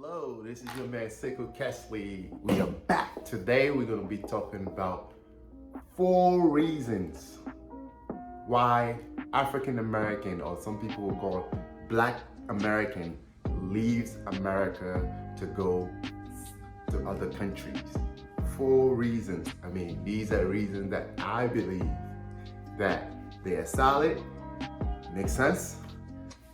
Hello, this is your man Sekou Kesley. We are back. Today we're going to be talking about 4 reasons why African American, or some people will call Black American, leaves America to go to other countries. 4 reasons. These are reasons that I believe that they are solid, make sense,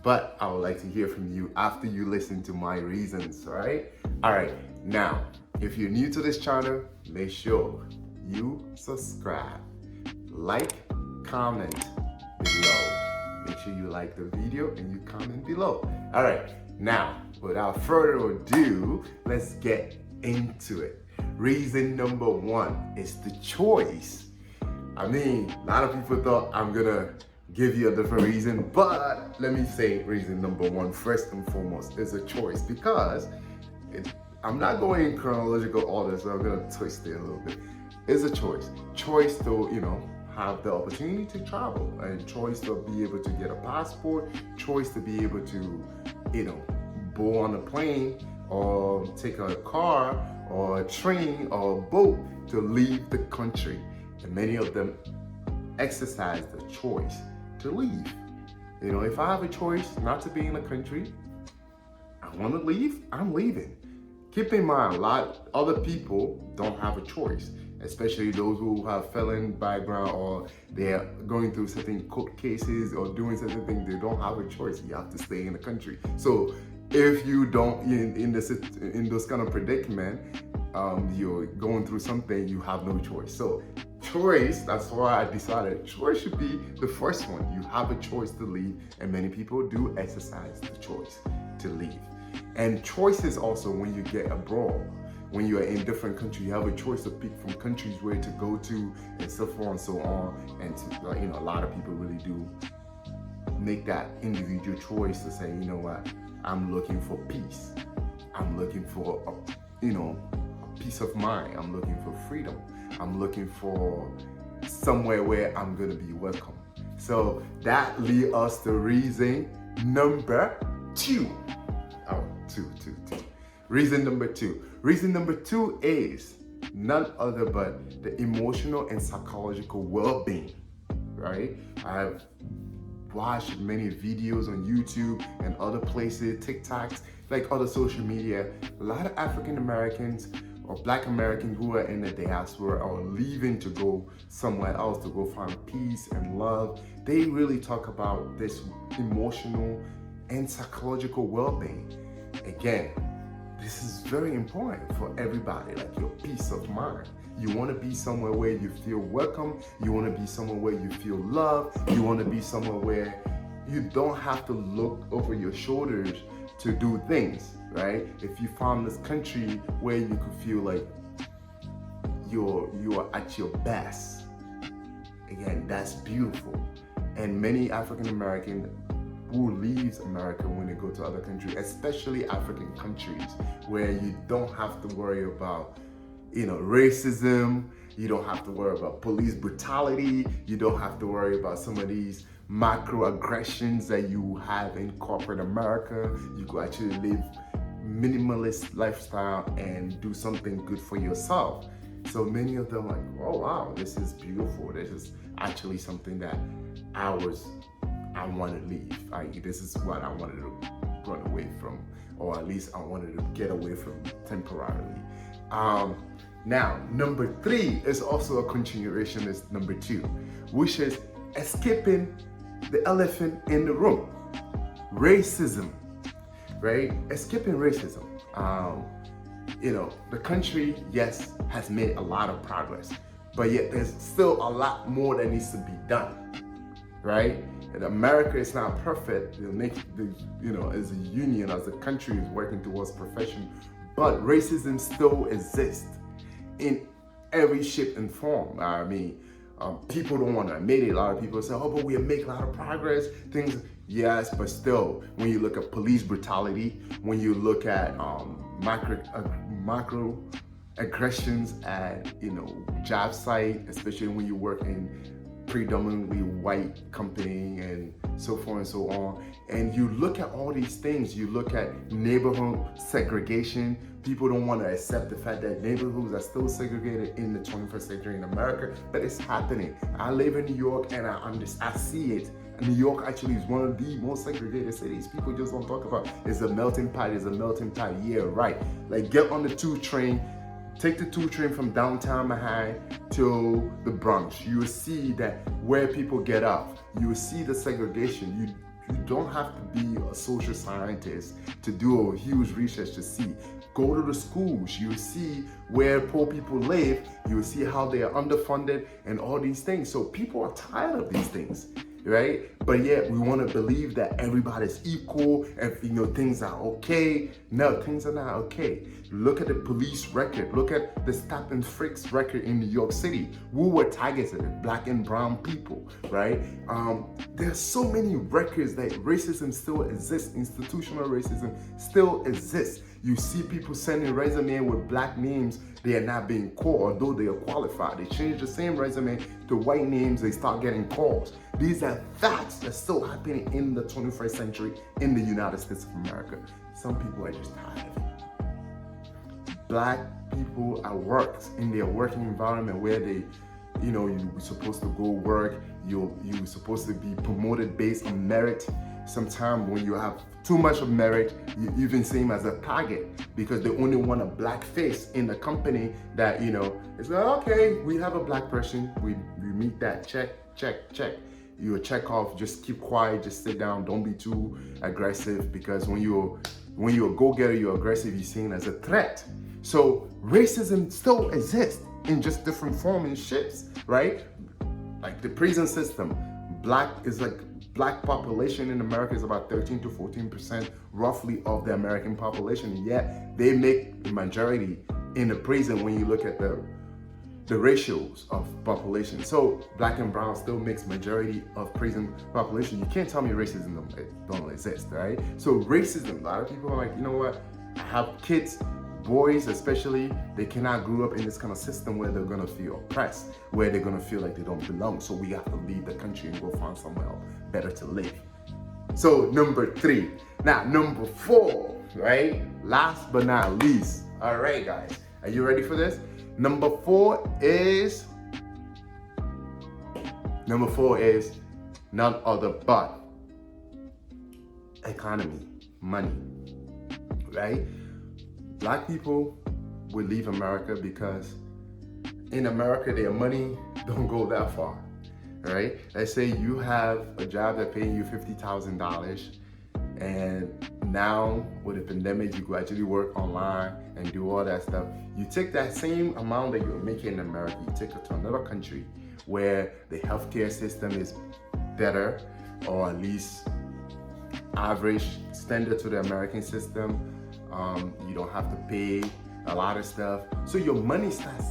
but I would like to hear from you after you listen to my reasons, all right? All right, now, if you're new to this channel, make sure you subscribe, like, comment below. Make sure you like the video and you comment below. All right, now, without further ado, let's get into it. Reason number 1 is the choice. A lot of people thought I'm gonna give you a different reason, but let me say reason number 1 first and foremost is a choice, because I'm not going in chronological order, so I'm gonna twist it a little bit. It's a choice. Choice to, have the opportunity to travel, and choice to be able to get a passport, choice to be able to, go on a plane or take a car or a train or a boat to leave the country. And many of them exercise the choice to leave. If I have a choice not to be in a country, I want to leave, I'm leaving. Keep in mind, a lot of other people don't have a choice, especially those who have felon background, or they're going through certain court cases or doing certain things. They don't have a choice. You have to stay in the country. So if you don't, in those kind of predicament, you're going through something, you have no choice. So choice, that's why I decided choice should be the first one. You have a choice to leave, and many people do exercise the choice to leave. And choice is also when you get abroad. When you are in different countries, you have a choice to pick from countries where to go to, and so forth and so on. And a lot of people really do make that individual choice to say, you know what, I'm looking for peace. I'm looking for a peace of mind. I'm looking for freedom. I'm looking for somewhere where I'm gonna be welcome. So that leads us to reason number 2. Reason number 2. Reason number 2 is none other but the emotional and psychological well-being, right? I've watched many videos on YouTube and other places, TikToks, like other social media. A lot of African Americans or Black Americans who are in the diaspora are leaving to go somewhere else to go find peace and love. They really talk about this emotional and psychological well-being. Again, this is very important for everybody, like your peace of mind. You want to be somewhere where you feel welcome. You want to be somewhere where you feel loved. You want to be somewhere where you don't have to look over your shoulders to do things, right? If you found this country where you could feel like you are at your best, again, that's beautiful. And many African Americans who leaves America when they go to other countries, especially African countries, where you don't have to worry about racism, you don't have to worry about police brutality, you don't have to worry about some of these microaggressions that you have in corporate America. You could actually live minimalist lifestyle and do something good for yourself. So many of them are like, oh wow, this is beautiful. This is actually something that I want to leave. This is what I wanted to run away from, or at least I wanted to get away from temporarily. Now, number 3 is also a continuation is number 2, which is escaping the elephant in the room. Racism, right? Escaping racism. The country, yes, has made a lot of progress, but yet there's still a lot more that needs to be done, right? And America is not perfect. As a union, as a country, is working towards perfection, but racism still exists in every shape and form. People don't want to admit it. A lot of people say, oh, but we are making a lot of progress. Things, yes, but still, when you look at police brutality, when you look at macro aggressions at job site, especially when you work in predominantly white company and so forth and so on. And you look at all these things, you look at neighborhood segregation. People don't want to accept the fact that neighborhoods are still segregated in the 21st century in America, but it's happening. I live in New York and I see it. New York actually is one of the most segregated cities. People just don't talk about. It's a melting pot. It's a melting pot. Yeah, right. Like, get on the 2 train. Take the 2 train from downtown Manhattan to the Bronx. You will see that where people get off, you will see the segregation. You don't have to be a social scientist to do a huge research to see. Go to the schools. You will see where poor people live. You will see how they are underfunded and all these things. So people are tired of these things, right? But yet we want to believe that everybody's equal and things are okay. No, things are not okay. Look at the police record. Look at the stop and frisks record in New York City. We were targeted, black and brown people, right? There are so many records that racism still exists. Institutional racism still exists. You see people sending resume with black names. They are not being called, although they are qualified. They change the same resume to white names. They start getting calls. These are facts that's still happening in the 21st century in the United States of America. Some people are just tired of it. Black people at work, in their working environment where they, you're supposed to go work, you're supposed to be promoted based on merit. Sometimes when you have too much of merit, you even see them as a target because they only want a black face in the company that, it's like, okay, we have a black person, we meet that, check. You check off, just keep quiet, just sit down, don't be too aggressive, because when you're a go-getter, you're aggressive, you're seen as a threat. So racism still exists in just different forms and shapes, right? Like the prison system, black population in America is about 13 to 14% roughly of the American population, and yet they make the majority in the prison when you look at the ratios of population. So black and brown still makes majority of prison population. You can't tell me racism don't exist, right? So racism, a lot of people are like, you know what? I have kids, boys especially, they cannot grow up in this kind of system where they're gonna feel oppressed, where they're gonna feel like they don't belong. So we have to leave the country and go find somewhere else better to live. So number 3. Now number 4, right? Last but not least. All right, guys, are you ready for this? Number 4 is none other but economy, money, right? Black people will leave America because in America, their money don't go that far, right? Let's say you have a job that paying you $50,000, and now with the pandemic, you could actually work online and do all that stuff. You take that same amount that you're making in America, you take it to another country where the healthcare system is better, or at least average standard to the American system. You don't have to pay a lot of stuff. So your money starts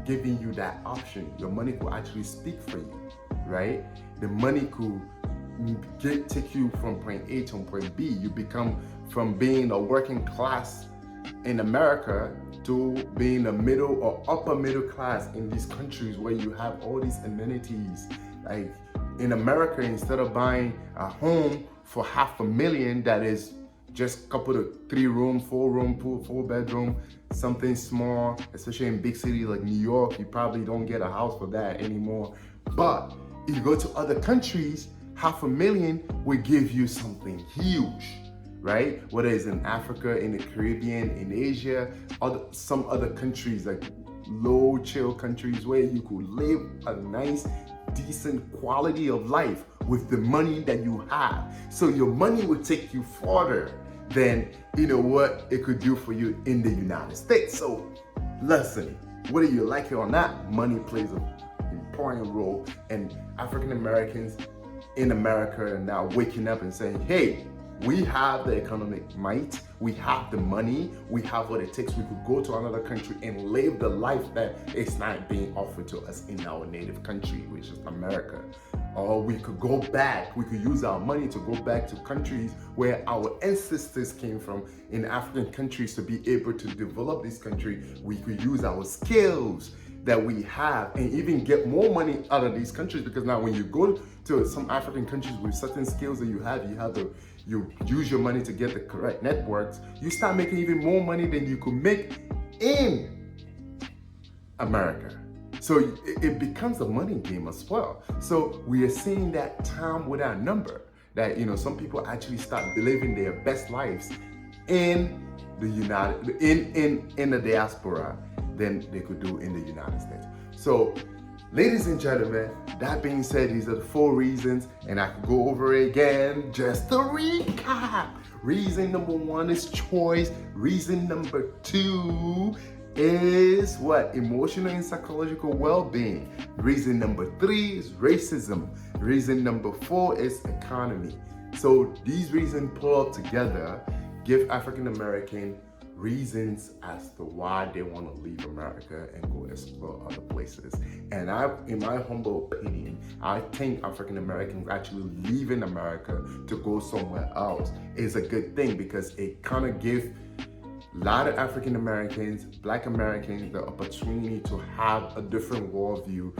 giving you that option. Your money could actually speak for you, right? The money could take you from point A to point B. You become from being a working class in America to being a middle or upper middle class in these countries where you have all these amenities. Like in America, instead of buying a home for $500,000 that is just a couple of 3-room, 4-room, 4-bedroom, something small, especially in big cities like New York, you probably don't get a house for that anymore. But if you go to other countries, $500,000 will give you something huge, right? Whether it's in Africa, in the Caribbean, in Asia, some other countries like low chill countries where you could live a nice, decent quality of life with the money that you have. So your money will take you further than what it could do for you in the United States. So listen, whether you like it or not, money plays an important role, and African Americans in America are now waking up and saying, hey, we have the economic might, we have the money, we have what it takes. We could go to another country and live the life that is not being offered to us in our native country, which is America. Or we could go back, we could use our money to go back to countries where our ancestors came from, in African countries, to be able to develop this country. We could use our skills, that we have and even get more money out of these countries, because now when you go to some African countries with certain skills that you use your money to get the correct networks, you start making even more money than you could make in America. So it becomes a money game as well. So we are seeing that time without number, that some people actually start living their best lives in the in the diaspora than they could do in the United States. So ladies and gentlemen, that being said, these are the 4 reasons, and I could go over it again just to recap. Reason number 1 is choice. Reason number 2 is what? Emotional and psychological well-being. Reason number 3 is racism. Reason number 4 is economy. So these reasons pull up together, give African American reasons as to why they want to leave America and go explore other places. And in my humble opinion, I think African Americans actually leaving America to go somewhere else is a good thing, because it kind of gives a lot of African Americans, Black Americans, the opportunity to have a different worldview,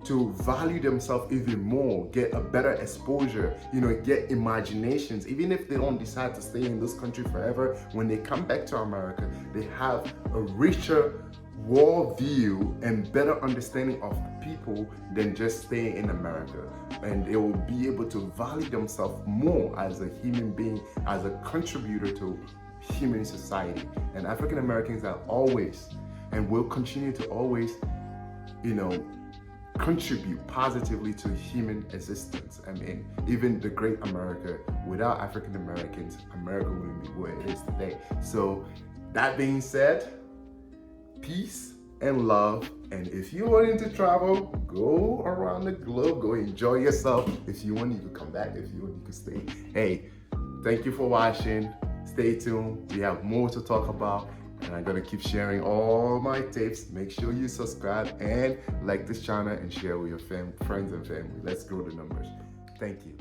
to value themselves even more, get a better exposure, get imaginations. Even if they don't decide to stay in this country forever, when they come back to America, they have a richer worldview and better understanding of the people than just staying in America. And they will be able to value themselves more as a human being, as a contributor to human society. And African Americans are always and will continue to always, contribute positively to human existence. I mean, even the great America, without African Americans, America wouldn't be where it is today. So that being said, peace and love. And if you're wanting to travel, go around the globe, go enjoy yourself. If you want, you can come back. If you want, you can stay. Hey, thank you for watching. Stay tuned. We have more to talk about, and I'm gonna keep sharing all my tips. Make sure you subscribe and like this channel and share with your friends and family. Let's grow the numbers. Thank you.